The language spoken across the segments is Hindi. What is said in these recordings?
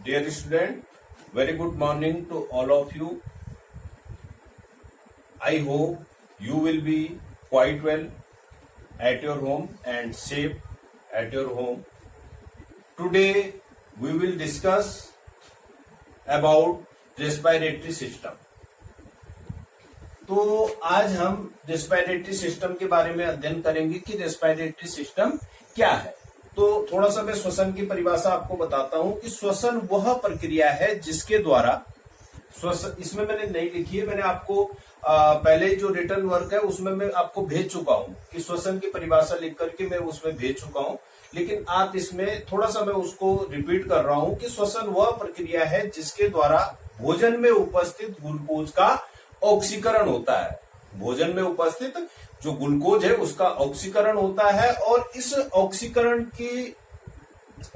Dear student, very good morning to all of you. I hope you will be quite well at your home and safe at your home. Today we will discuss about respiratory system. तो आज हम रेस्पिरेटरी सिस्टम के बारे में अध्ययन करेंगे कि रेस्पिरेटरी सिस्टम क्या है। तो थोड़ा सा मैं श्वसन की परिभाषा आपको बताता हूं कि श्वसन वह प्रक्रिया है जिसके द्वारा श्वसन, इसमें मैंने नहीं लिखी है, मैंने आपको पहले जो रिटर्न वर्क है उसमें मैं आपको भेज चुका हूं कि श्वसन की परिभाषा लिख करके मैं उसमें भेज चुका हूं, लेकिन आप इसमें थोड़ा सा मैं उसको रिपीट कर रहा हूं कि श्वसन वह प्रक्रिया है जिसके द्वारा भोजन में उपस्थित ग्लूकोज का ऑक्सीकरण होता है। भोजन में उपस्थित जो ग्लूकोज है उसका ऑक्सीकरण होता है और इस ऑक्सीकरण की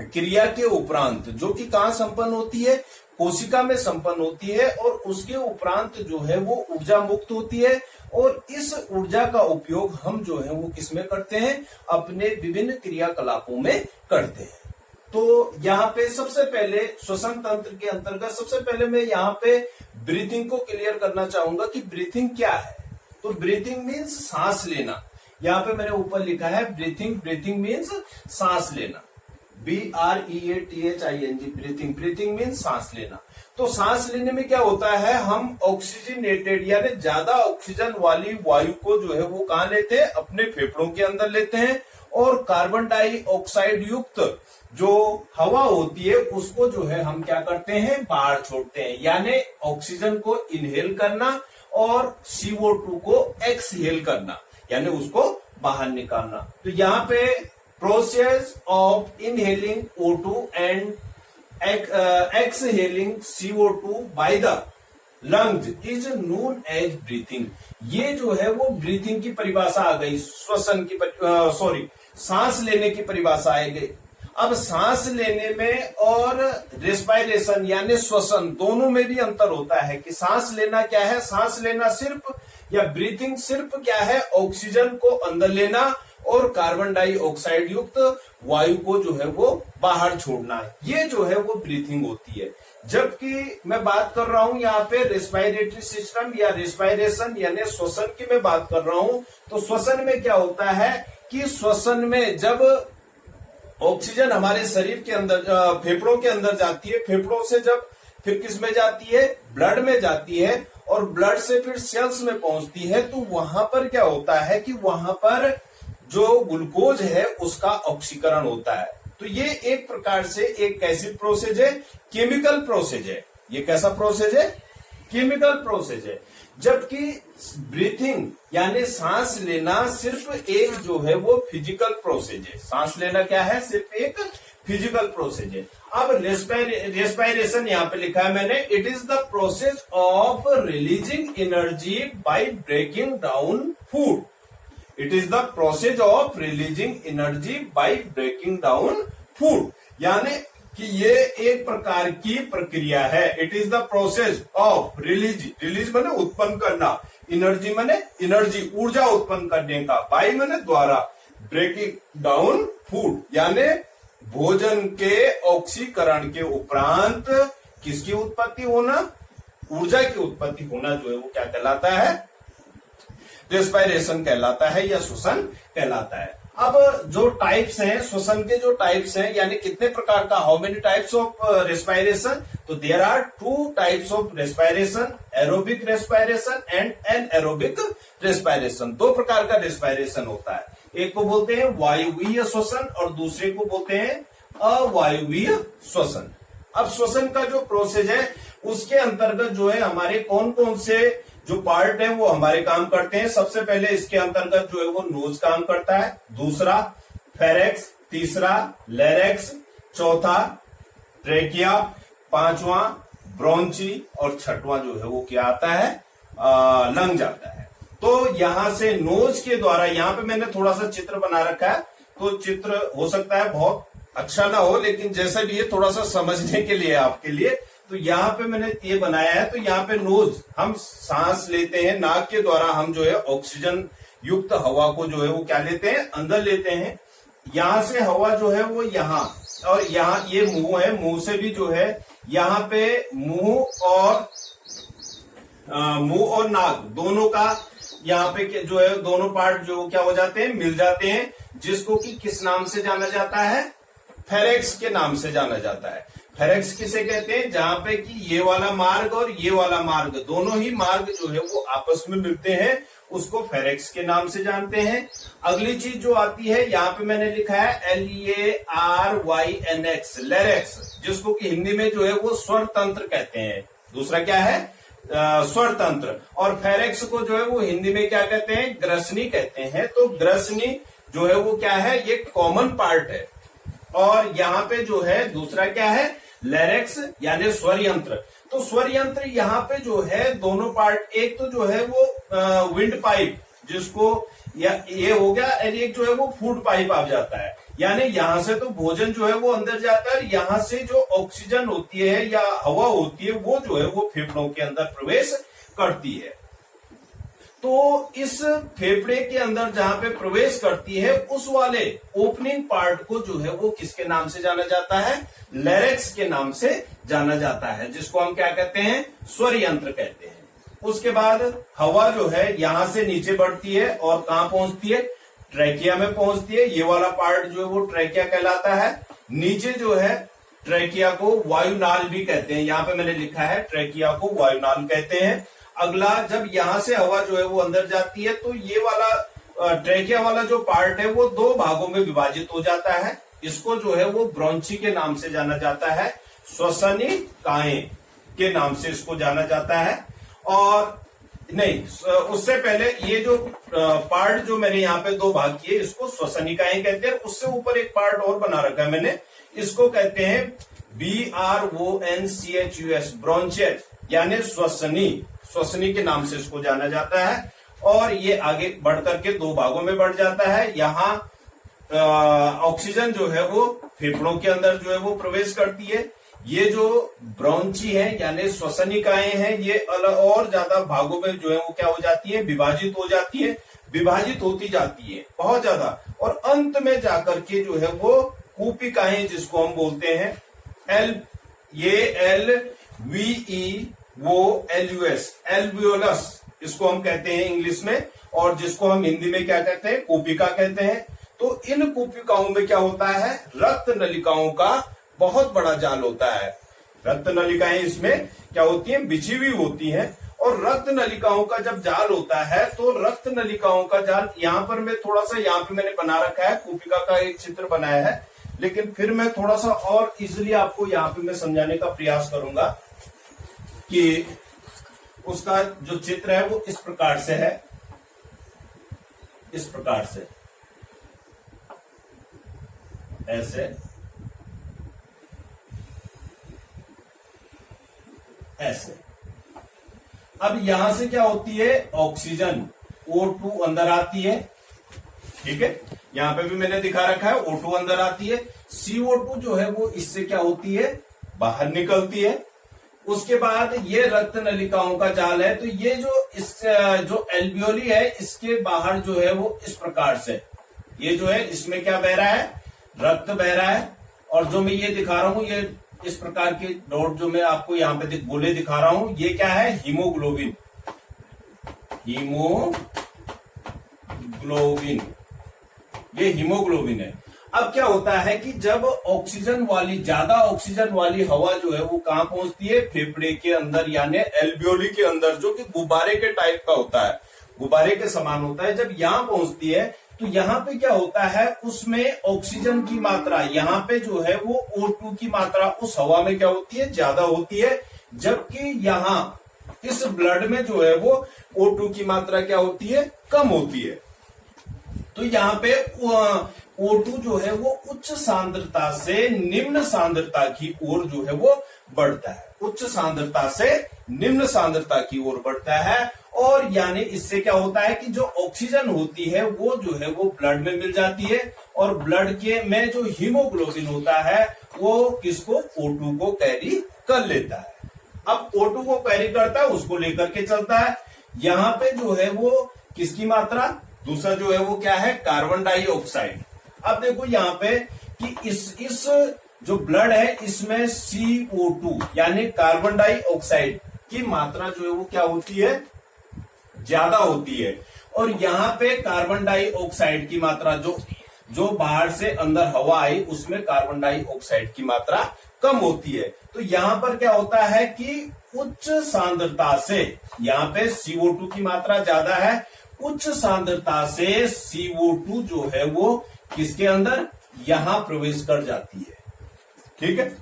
क्रिया के उपरांत जो कि कहां संपन्न होती है, कोशिका में संपन्न होती है और उसके उपरांत जो है वो ऊर्जा मुक्त होती है और इस ऊर्जा का उपयोग हम जो है वो किसमें करते हैं, अपने विभिन्न क्रियाकलापों में करते हैं। तो यहाँ पे सबसे पहले श्वसन तंत्र के अंतर्गत सबसे पहले मैं यहाँ पे ब्रीथिंग को क्लियर करना चाहूंगा कि ब्रीथिंग क्या है। तो ब्रीथिंग मीन्स सांस लेना। यहाँ पे मैंने ऊपर लिखा है ब्रीथिंग मीन्स सांस लेना, BREATHING, ब्रीथिंग मीन्स सांस लेना। तो सांस लेने में क्या होता है, हम ऑक्सीजनेटेड यानी ज्यादा ऑक्सीजन वाली वायु को जो है वो कहाँ लेते हैं, अपने फेफड़ों के अंदर लेते हैं और कार्बन डाइऑक्साइड युक्त जो हवा होती है उसको जो है हम क्या करते हैं, बाहर छोड़ते हैं, यानी ऑक्सीजन को इनहेल करना और CO2 को एक्सहेल करना, यानी उसको बाहर निकालना। तो यहाँ पे process of inhaling O2 and exhaling CO2 by the lungs is known as breathing। ये जो है वो ब्रीथिंग की परिभाषा आ गई, श्वसन की सांस लेने की परिभाषा आ गई। अब सांस लेने में और रेस्पिरेशन यानी श्वसन दोनों में भी अंतर होता है कि सांस लेना क्या है, सांस लेना सिर्फ या ब्रीथिंग सिर्फ क्या है, ऑक्सीजन को अंदर लेना और कार्बन डाइऑक्साइड युक्त वायु को जो है वो बाहर छोड़ना है, ये जो है वो ब्रीथिंग होती है। जबकि मैं बात कर रहा हूं यहाँ पे रेस्पिरेटरी सिस्टम या रेस्पिरेशन यानी श्वसन की मैं बात कर रहा हूं। तो श्वसन में क्या होता है कि श्वसन में जब ऑक्सीजन हमारे शरीर के अंदर फेफड़ों के अंदर जाती है, फेफड़ों से जब फिर किस में जाती है, ब्लड में जाती है और ब्लड से फिर सेल्स में पहुंचती है, तो वहां पर क्या होता है कि वहां पर जो ग्लूकोज है उसका ऑक्सीकरण होता है। तो ये एक प्रकार से एक कैसी प्रोसेस है, केमिकल प्रोसेस है। ये कैसा प्रोसेस है, केमिकल प्रोसेस है। जबकि ब्रीथिंग यानी सांस लेना सिर्फ एक जो है वो फिजिकल प्रोसेस है। सांस लेना क्या है, सिर्फ एक फिजिकल प्रोसेस है। अब रेस्पिरेशन यहाँ पे लिखा है मैंने, it is the process of releasing energy by breaking down food. It is the process of releasing energy by breaking down food, यानी कि ये एक प्रकार की प्रक्रिया है। It is the process of release माने उत्पन्न करना, एनर्जी माने एनर्जी ऊर्जा उत्पन्न करने का, बाय माने द्वारा, ब्रेकिंग डाउन फूड यानी भोजन के ऑक्सीकरण के उपरांत किसकी उत्पत्ति होना, ऊर्जा की उत्पत्ति होना जो है वो क्या कहलाता है, रेस्पिरेशन कहलाता है या श्वसन कहलाता है। अब जो टाइप्स हैं श्वसन के, जो टाइप्स हैं यानी कितने प्रकार का, how many types of respiration, तो there are 2 types of respiration, aerobic respiration and anaerobic respiration. 2 प्रकार का रेस्पिरेशन होता है, एक को बोलते हैं वायुवीय श्वसन और दूसरे को बोलते हैं अवायुवीय श्वसन। अब श्वसन का जो प्रोसेस है उसके अंतर्गत जो है हमारे कौन कौन से जो पार्ट है वो हमारे काम करते हैं। सबसे पहले इसके अंतर्गत जो है वो नोज काम करता है, दूसरा फेरेक्स, तीसरा लेरेक्स, चौथा ट्रेकिया, पांचवा ब्रोंची और छठवां जो है वो क्या आता है, लंग्स आता है। तो यहां से नोज के द्वारा, यहाँ पे मैंने थोड़ा सा चित्र बना रखा है, तो चित्र हो सकता है बहुत अच्छा ना हो, लेकिन जैसे भी है थोड़ा सा समझने के लिए आपके लिए, तो यहाँ पे मैंने ये बनाया है। तो यहाँ पे नोज, हम सांस लेते हैं, नाक के द्वारा हम जो है ऑक्सीजन युक्त हवा को जो है वो क्या लेते हैं, अंदर लेते हैं। यहाँ से हवा जो है वो यहाँ, और यहाँ ये मुंह है, मुंह से भी जो है यहाँ पे मुंह और नाक दोनों का यहाँ पे जो है दोनों पार्ट जो क्या हो जाते हैं, मिल जाते हैं, जिसको कि किस नाम से जाना जाता है, फेरेक्स के नाम से जाना जाता है। फेरेक्स किसे कहते हैं, जहां पे कि ये वाला मार्ग और ये वाला मार्ग दोनों ही मार्ग जो है वो आपस में मिलते हैं, उसको फेरेक्स के नाम से जानते हैं। अगली चीज जो आती है, यहाँ पे मैंने लिखा है LARYNX, लेरेक्स, जिसको कि हिंदी में जो है वो स्वर तंत्र कहते हैं। दूसरा क्या है, स्वर तंत्र। और फेरेक्स को जो है वो हिंदी में क्या कहते हैं, ग्रसनी कहते हैं। तो ग्रसनी जो है वो क्या है, ये कॉमन पार्ट है। और यहाँ पे जो है दूसरा क्या है, लेरेक्स यानी स्वर यंत्र। तो स्वर यंत्र यहाँ पे जो है दोनों पार्ट, एक तो जो है वो विंड पाइप, जिसको ये हो गया, और एक जो है वो फूड पाइप आ जाता है, यानी यहां से तो भोजन जो है वो अंदर जाता है, यहां से जो ऑक्सीजन होती है या हवा होती है वो जो है वो फेफड़ों के अंदर प्रवेश करती है। तो इस फेफड़े के अंदर जहां पे प्रवेश करती है, उस वाले ओपनिंग पार्ट को जो है वो किसके नाम से जाना जाता है, लेरेक्स के नाम से जाना जाता है, जिसको हम क्या कहते हैं, स्वर यंत्र कहते हैं। उसके बाद हवा जो है यहां से नीचे बढ़ती है और कहां पहुंचती है, ट्रैकिया में पहुंचती है। ये वाला पार्ट जो है वो ट्रैकिया कहलाता है। नीचे जो है ट्रैकिया को वायुनाल भी कहते हैं, यहाँ पे मैंने लिखा है ट्रैकिया को वायुनाल कहते हैं। अगला, जब यहां से हवा जो है वो अंदर जाती है तो ये वाला ट्रैकिया वाला जो पार्ट है वो दो भागों में विभाजित हो जाता है। इसको जो है वो ब्रोंची के नाम से जाना जाता है, श्वसनिकाएं के नाम से इसको जाना जाता है। और नहीं, उससे पहले ये जो पार्ट जो मैंने यहाँ पे दो भाग किए, इसको श्वसनिकाएं कहते हैं। उससे ऊपर एक पार्ट और बना रखा है मैंने, इसको कहते हैं BRONCHUS, ब्रोंचेस, यानी श्वसनी के नाम से इसको जाना जाता है। और ये आगे बढ़ करके दो भागों में बढ़ जाता है। यहाँ ऑक्सीजन जो है वो फेफड़ों के अंदर जो है वो प्रवेश करती है। ये जो ब्रोंची है यानी श्वसनिकाएं हैं, ये अलग और ज्यादा भागों में जो है वो क्या हो जाती है, विभाजित हो जाती है, विभाजित होती जाती है बहुत ज्यादा। और अंत में जाकर के जो है वो कूपिकाएं, जिसको हम बोलते हैं LVEOLUS, एल्वियोलस इसको हम कहते हैं इंग्लिश में, और जिसको हम हिंदी में क्या कहते हैं, कूपिका कहते हैं। तो इन कूपिकाओं में क्या होता है, रक्त नलिकाओं का बहुत बड़ा जाल होता है। रक्त नलिकाएं इसमें क्या होती हैं, बिछी हुई होती हैं। और रक्त नलिकाओं का जब जाल होता है, तो रक्त नलिकाओं का जाल, यहाँ पर मैं थोड़ा सा, यहाँ पे मैंने बना रखा है, कूपिका का एक चित्र बनाया है, लेकिन फिर मैं थोड़ा सा और इजिली आपको यहाँ पे मैं समझाने का प्रयास करूंगा कि उसका जो चित्र है वो इस प्रकार से है, इस प्रकार से, ऐसे ऐसे। अब यहां से क्या होती है, ऑक्सीजन O2 अंदर आती है, ठीक है, यहां पे भी मैंने दिखा रखा है, O2 अंदर आती है। CO2 जो है वो इससे क्या होती है, बाहर निकलती है। उसके बाद ये रक्त नलिकाओं का जाल है, तो ये जो एल्वियोली है, इसके बाहर जो है वो इस प्रकार से, ये जो है इसमें क्या बह रहा है, रक्त बह रहा है। और जो मैं ये दिखा रहा हूं, ये इस प्रकार के डॉट जो मैं आपको यहाँ पे गोले दिखा रहा हूं, ये क्या है, हीमोग्लोबिन, हीमोग्लोबिन, ये हीमोग्लोबिन है। अब क्या होता है कि जब ऑक्सीजन वाली, ज्यादा ऑक्सीजन वाली हवा जो है वो कहां पहुंचती है, फेफड़े के अंदर यानी एल्वियोली के अंदर, जो कि गुब्बारे के टाइप का होता है, गुब्बारे के समान होता है। जब यहां पहुंचती है तो यहाँ पे क्या होता है, उसमें ऑक्सीजन की मात्रा, यहाँ पे जो है वो O2 की मात्रा उस हवा में क्या होती है, ज्यादा होती है। जबकि यहाँ इस ब्लड में जो है वो O2 की मात्रा क्या होती है, कम होती है। तो यहाँ पे O2 जो है वो उच्च सांद्रता से निम्न सांद्रता की ओर जो है वो बढ़ता है, उच्च सांद्रता से निम्न सांद्रता की ओर बढ़ता है। और यानी इससे क्या होता है कि जो ऑक्सीजन होती है वो जो है वो ब्लड में मिल जाती है, और ब्लड के में जो हीमोग्लोबिन होता है वो किसको, O2 को कैरी कर लेता है। अब O2 को कैरी करता है, उसको लेकर के चलता है। यहाँ पे जो है वो किसकी मात्रा, दूसरा जो है वो क्या है, कार्बन डाइऑक्साइड। अब देखो यहाँ पे कि इस जो ब्लड है इसमें CO2 यानी कार्बन डाइऑक्साइड की मात्रा जो है वो क्या होती है, ज्यादा होती है। और यहाँ पे कार्बन डाइऑक्साइड की मात्रा जो बाहर से अंदर हवा आई उसमें कार्बन डाइऑक्साइड की मात्रा कम होती है। तो यहाँ पर क्या होता है कि उच्च सांद्रता से, यहाँ पे CO2 की मात्रा ज्यादा है, उच्च सांद्रता से CO2 जो है वो किसके अंदर, यहां प्रवेश कर जाती है। ठीक है।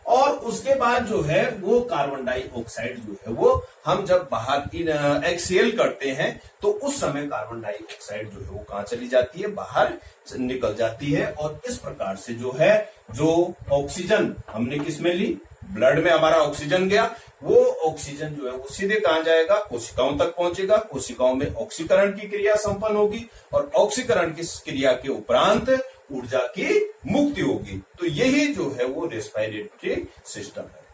और उसके बाद जो है वो कार्बन डाइऑक्साइड जो है वो हम जब बाहर एक्सहेल करते हैं तो उस समय कार्बन डाइऑक्साइड जो है वो कहां चली जाती है, बाहर निकल जाती है। और इस प्रकार से जो है जो ऑक्सीजन हमने किस में ली, ब्लड में हमारा ऑक्सीजन गया, वो ऑक्सीजन जो है वो सीधे कहां जाएगा, कोशिकाओं तक पहुंचेगा। कोशिकाओं में ऑक्सीकरण की क्रिया संपन्न होगी और ऑक्सीकरण की क्रिया के उपरांत ऊर्जा की मुक्ति होगी। तो यही जो है वो रेस्पिरेटरी सिस्टम है।